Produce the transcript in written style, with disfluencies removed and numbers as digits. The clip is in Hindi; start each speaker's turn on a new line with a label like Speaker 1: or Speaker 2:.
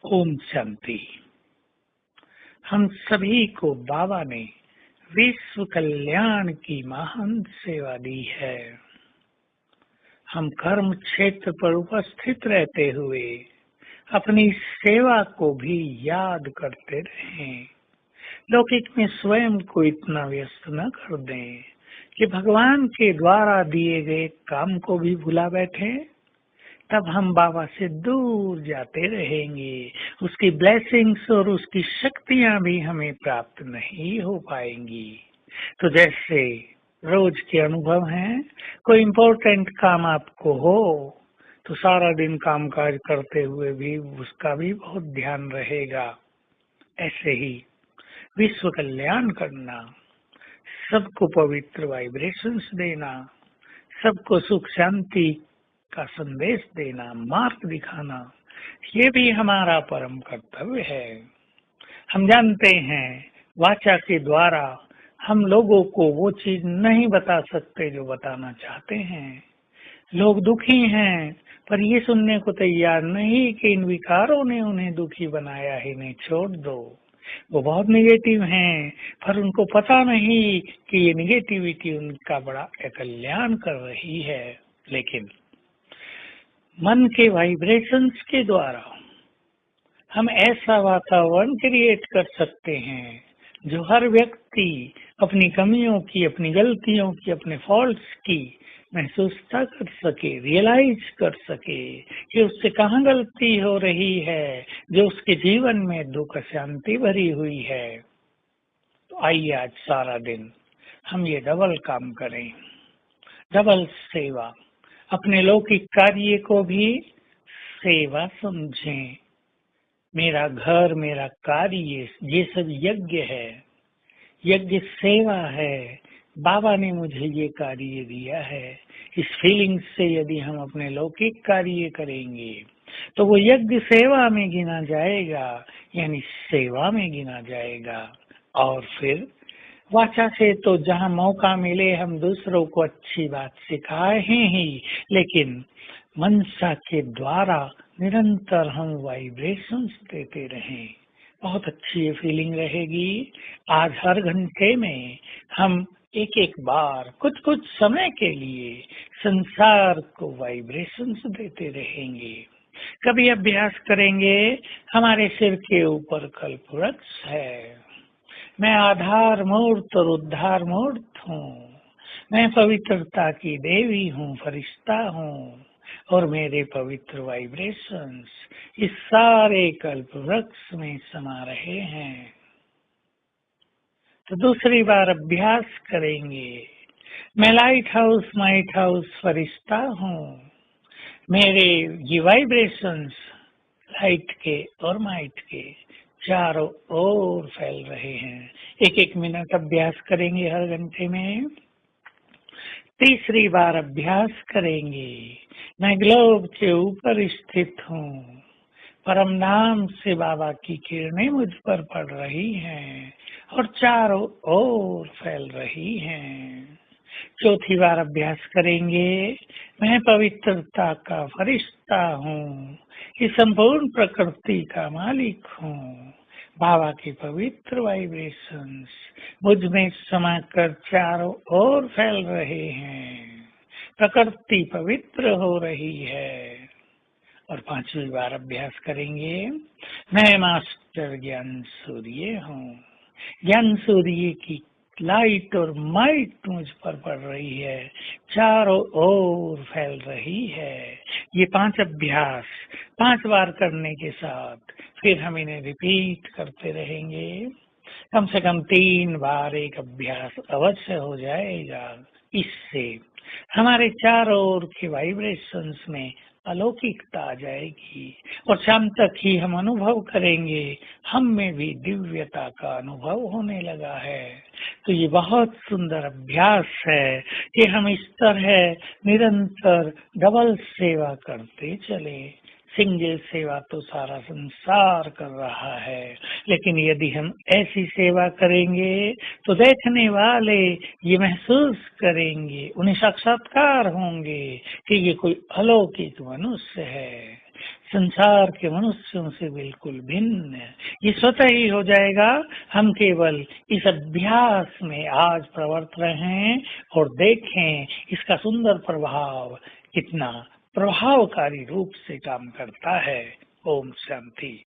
Speaker 1: ओम शांति। हम सभी को बाबा ने विश्व कल्याण की महान सेवा दी है। हम कर्म क्षेत्र पर उपस्थित रहते हुए अपनी सेवा को भी याद करते रहें। लौकिक में स्वयं को इतना व्यस्त न कर दें कि भगवान के द्वारा दिए गए काम को भी भुला बैठे। तब हम बाबा से दूर जाते रहेंगे। उसकी ब्लेसिंग्स और उसकी शक्तियां भी हमें प्राप्त नहीं हो पाएंगी। तो जैसे रोज के अनुभव हैं, कोई इम्पोर्टेंट काम आपको हो तो सारा दिन कामकाज करते हुए भी उसका भी बहुत ध्यान रहेगा। ऐसे ही विश्व कल्याण करना, सबको पवित्र वाइब्रेशंस देना, सबको सुख शांति का संदेश देना, मार्ग दिखाना, ये भी हमारा परम कर्तव्य है। हम जानते हैं वाचा के द्वारा हम लोगों को वो चीज नहीं बता सकते जो बताना चाहते हैं। लोग दुखी हैं पर ये सुनने को तैयार नहीं कि इन विकारों ने उन्हें दुखी बनाया है, इन्हें छोड़ दो। वो बहुत निगेटिव हैं पर उनको पता नहीं कि ये निगेटिविटी उनका बड़ा कल्याण कर रही है। लेकिन मन के वाइब्रेशंस के द्वारा हम ऐसा वातावरण क्रिएट कर सकते हैं जो हर व्यक्ति अपनी कमियों की, अपनी गलतियों की, अपने फॉल्ट्स की महसूसता कर सके, रियलाइज कर सके कि उससे कहाँ गलती हो रही है जो उसके जीवन में दुख शांति भरी हुई है। तो आइए आज सारा दिन हम ये डबल काम करें, डबल सेवा। अपने लौकिक कार्य को भी सेवा समझें। मेरा घर, मेरा कार्य, ये सब यज्ञ है, यज्ञ सेवा है। बाबा ने मुझे ये कार्य दिया है। इस फीलिंग से यदि हम अपने लौकिक कार्य करेंगे तो वो यज्ञ सेवा में गिना जाएगा, यानी सेवा में गिना जाएगा। और फिर वाचा से तो जहाँ मौका मिले हम दूसरों को अच्छी बात सिखाए ही, लेकिन मनसा के द्वारा निरंतर हम वाइब्रेशंस देते रहें। बहुत अच्छी ये फीलिंग रहेगी। आज हर घंटे में हम एक एक बार कुछ कुछ समय के लिए संसार को वाइब्रेशंस देते रहेंगे। कभी अभ्यास करेंगे, हमारे सिर के ऊपर कल्प वृक्ष है। मैं आधार मूर्त और उद्धार मूर्त हूँ। मैं पवित्रता की देवी हूँ, फरिश्ता हूँ, और मेरे पवित्र वाइब्रेशंस इस सारे कल्प वृक्ष में समा रहे हैं। तो दूसरी बार अभ्यास करेंगे। मैं लाइट हाउस फरिश्ता हूँ। मेरे ये वाइब्रेशंस लाइट के और माइट के चारों ओर फैल रहे हैं। एक एक मिनट अभ्यास करेंगे हर घंटे में। तीसरी बार अभ्यास करेंगे। मैं ग्लोब के ऊपर स्थित हूँ। परम नाम से बाबा की किरणें मुझ पर पड़ रही हैं और चारों ओर फैल रही हैं। चौथी बार अभ्यास करेंगे। मैं पवित्रता का फरिश्ता हूँ। इस संपूर्ण प्रकृति का मालिक हूँ। बाबा के पवित्र वाइब्रेशंस मुझ में समाकर चारों ओर फैल रहे हैं। प्रकृति पवित्र हो रही है। और पांचवी बार अभ्यास करेंगे। मैं मास्टर ज्ञान सूर्य हूँ। ज्ञान सूर्य की लाइट और माइट मुझ पर पड़ रही है, चारों ओर फैल रही है। ये 5 अभ्यास 5 बार करने के साथ फिर हम इन्हें रिपीट करते रहेंगे। कम से कम 3 बार एक अभ्यास अवश्य हो जाएगा। इससे हमारे चारों ओर के वाइब्रेशंस में अलौकिकता आ जाएगी और शाम तक ही हम अनुभव करेंगे हम में भी दिव्यता का अनुभव होने लगा है। तो ये बहुत सुंदर अभ्यास है कि हम इस तरह निरंतर डबल सेवा करते चले। सिंगल सेवा तो सारा संसार कर रहा है, लेकिन यदि हम ऐसी सेवा करेंगे तो देखने वाले ये महसूस करेंगे, उन्हें साक्षात्कार होंगे कि ये कोई अलौकिक मनुष्य है। संसार के मनुष्यों से बिल्कुल भिन्न। ये स्वतः ही हो जाएगा। हम केवल इस अभ्यास में आज प्रवर्त रहें और देखें इसका सुंदर प्रभाव कितना प्रभावकारी रूप से काम करता है। ओम शांति।